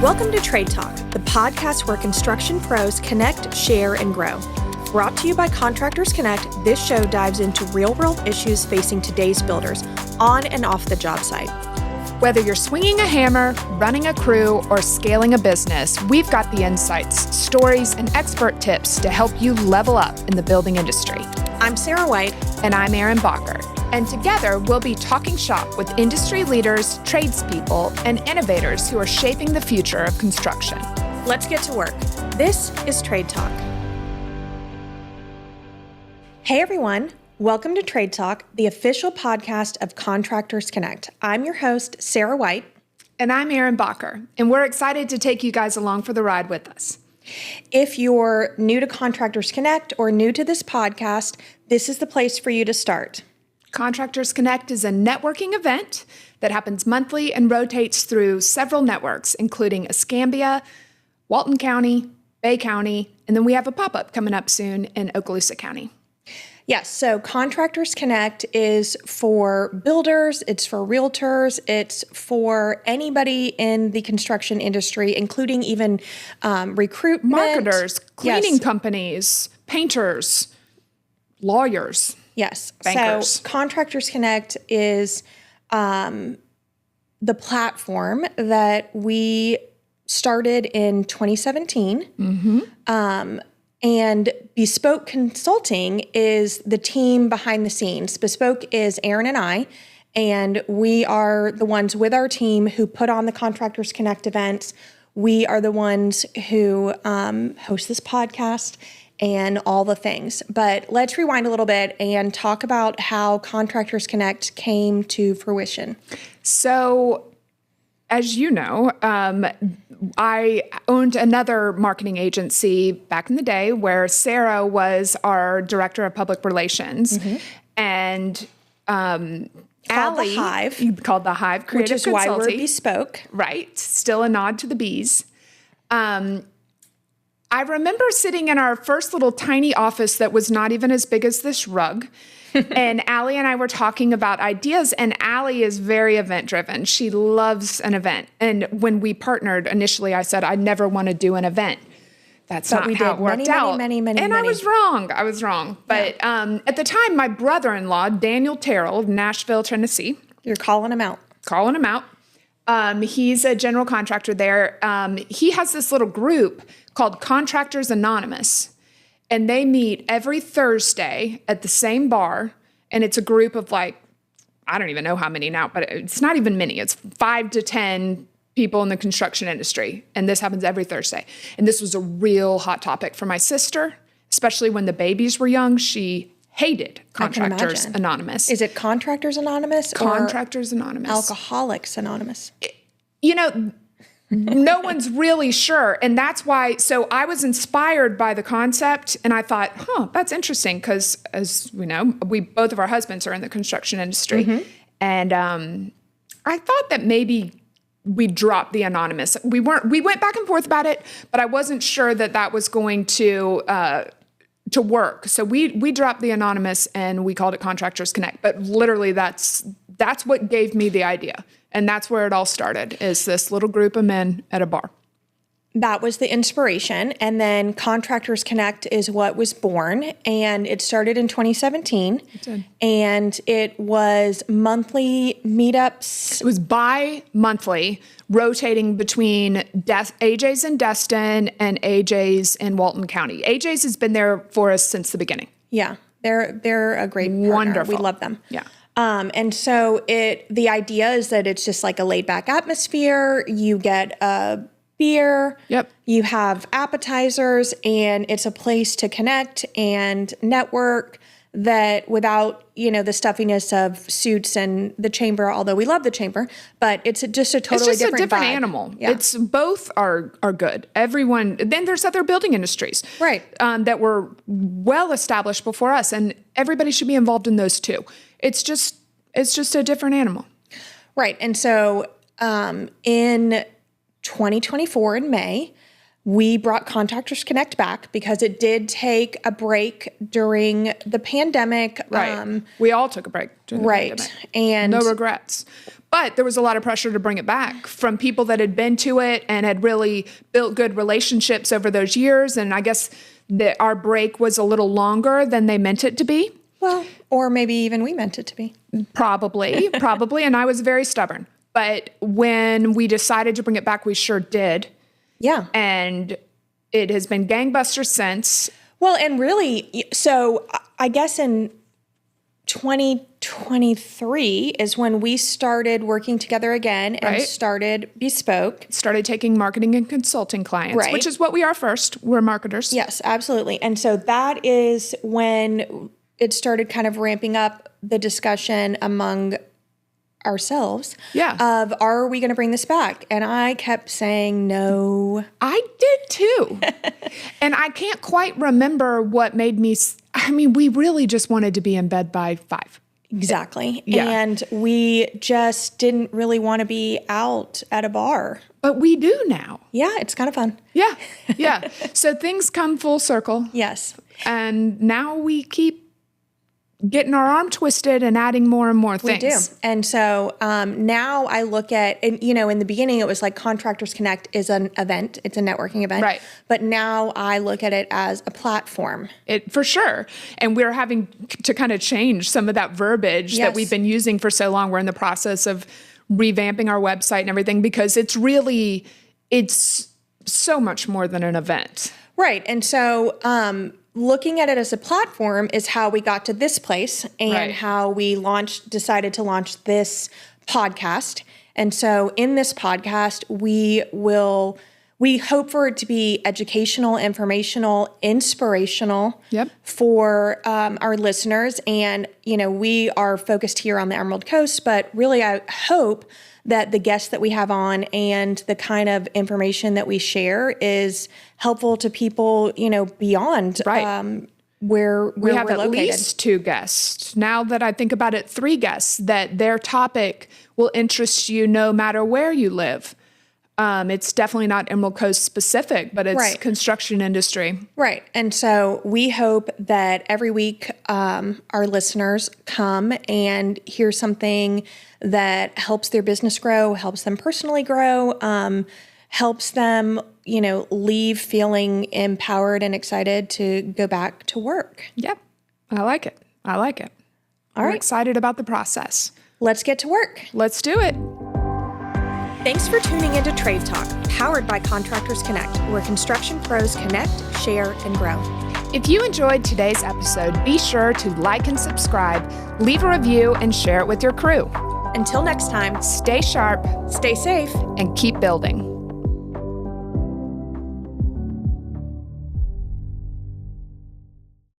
Welcome to Trade Talk, the podcast where construction pros connect, share, and grow. Brought to you by Contractors Connect, this show dives into real-world issues facing today's builders on and off the job site. Whether you're swinging a hammer, running a crew, or scaling a business, we've got the insights, stories, and expert tips to help you level up in the building industry. I'm Sarah White. And I'm Erin Bakker. And together, we'll be talking shop with industry leaders, tradespeople, and innovators who are shaping the future of construction. Let's get to work. This is Trade Talk. Hey everyone, welcome to Trade Talk, the official podcast of Contractors Connect. I'm your host, Sarah White. And I'm Erin Bakker, and we're excited to take you guys along for the ride with us. If you're new to Contractors Connect or new to this podcast, this is the place for you to start. Contractors Connect is a networking event that happens monthly and rotates through several networks, including Escambia, Walton County, Bay County, and then we have a pop-up coming up soon in Okaloosa County. Yes, so Contractors Connect is for builders, it's for realtors, it's for anybody in the construction industry, including even recruitment. Marketers, cleaning companies, painters, lawyers. Yes, bankers. So Contractors Connect is the platform that we started in 2017. And Bespoke Consulting is the team behind the scenes. Bespoke is Erin and I, and we are the ones with our team who put on the Contractors Connect events. We are the ones who host this podcast and all the things. But let's rewind a little bit and talk about how Contractors Connect came to fruition. So, as you know, I owned another marketing agency back in the day where Sarah was our director of public relations. And Called Allie, the Hive. Called the Hive Creative Which is Consulting. why we're Bespoke. Right. Still a nod to the bees. I remember sitting in our first little tiny office that was not even as big as this rug. And Allie and I were talking about ideas, and Allie is very event-driven. She loves an event. And when we partnered, initially I said, I never want to do an event. That's not how it worked out. Many. And I was wrong. But at the time, my brother-in-law, Daniel Terrell of Nashville, Tennessee. You're calling him out. He's a general contractor there. He has this little group called Contractors Anonymous. And they meet every Thursday at the same bar. And it's a group of I don't even know how many now, but it's not even many. It's 5 to 10 people in the construction industry. And this happens every Thursday. And this was a real hot topic for my sister, especially when the babies were young. She hated Contractors Anonymous. Is it Contractors Anonymous Contractors Anonymous. Alcoholics Anonymous? No one's really sure. And that's why, so I was inspired by the concept and I thought, that's interesting because as we know, both of our husbands are in the construction industry. And I thought that maybe we'd drop the anonymous. We went back and forth about it, but I wasn't sure that was going to work. So we dropped the anonymous and we called it Contractors Connect. But literally that's what gave me the idea. And that's where it all started, is this little group of men at a bar. That was the inspiration. And then Contractors Connect is what was born. And it started in 2017. It did. And it was monthly meetups. It was bi-monthly, rotating between AJ's in Destin and AJ's in Walton County. AJ's has been there for us since the beginning. Yeah, they're a great partner. Wonderful. We love them. Yeah. And so the idea is that it's just like a laid back atmosphere. You get a beer. Yep. You have appetizers, and it's a place to connect and network that without, the stuffiness of suits and the chamber, although we love the chamber, but it's just a totally it's just different a different vibe. Animal. Yeah. It's both are good. Everyone, then there's other building industries. Right. That were well established before us, and everybody should be involved in those too. It's just a different animal. Right. And so in 2024 in May, we brought Contractors Connect back because it did take a break during the pandemic. Right. We all took a break during the pandemic. And no regrets. But there was a lot of pressure to bring it back from people that had been to it and had really built good relationships over those years. And I guess that our break was a little longer than they meant it to be. Well, or maybe even we meant it to be. Probably. And I was very stubborn. But when we decided to bring it back, we sure did. Yeah. And it has been gangbusters since. Well, and really, so I guess in 2023 is when we started working together again and started Bespoke. Started taking marketing and consulting clients, which is what we are first. We're marketers. Yes, absolutely. And so that is when it started kind of ramping up the discussion among ourselves of, are we going to bring this back? And I kept saying no. I did too. And I can't quite remember what made me, we really just wanted to be in bed by 5. Exactly. Yeah. And we just didn't really want to be out at a bar. But we do now. Yeah, it's kind of fun. Yeah. So things come full circle. Yes. And now we keep getting our arm twisted and adding more and more things. We do. And so now I look at, and in the beginning it was like Contractors Connect is an event. It's a networking event. Right. But now I look at it as a platform. For sure. And we're having to kind of change some of that verbiage that we've been using for so long. We're in the process of revamping our website and everything because it's so much more than an event. Right. And so looking at it as a platform is how we got to this place and how we decided to launch this podcast. And so in this podcast, we hope for it to be educational, informational, inspirational for our listeners. And, we are focused here on the Emerald Coast, but really I hope that the guests that we have on and the kind of information that we share is helpful to people, beyond where we have we're at located. Least 2 guests. Now that I think about it, 3 guests that their topic will interest you no matter where you live. It's definitely not Emerald Coast specific, but it's construction industry. Right. And so we hope that every week our listeners come and hear something that helps their business grow, helps them personally grow, helps them, leave feeling empowered and excited to go back to work. Yep. I like it. All right. I'm excited about the process. Let's get to work. Let's do it. Thanks for tuning into Trade Talk, powered by Contractors Connect, where construction pros connect, share, and grow. If you enjoyed today's episode, be sure to like and subscribe, leave a review, and share it with your crew. Until next time, stay sharp, stay safe, and keep building.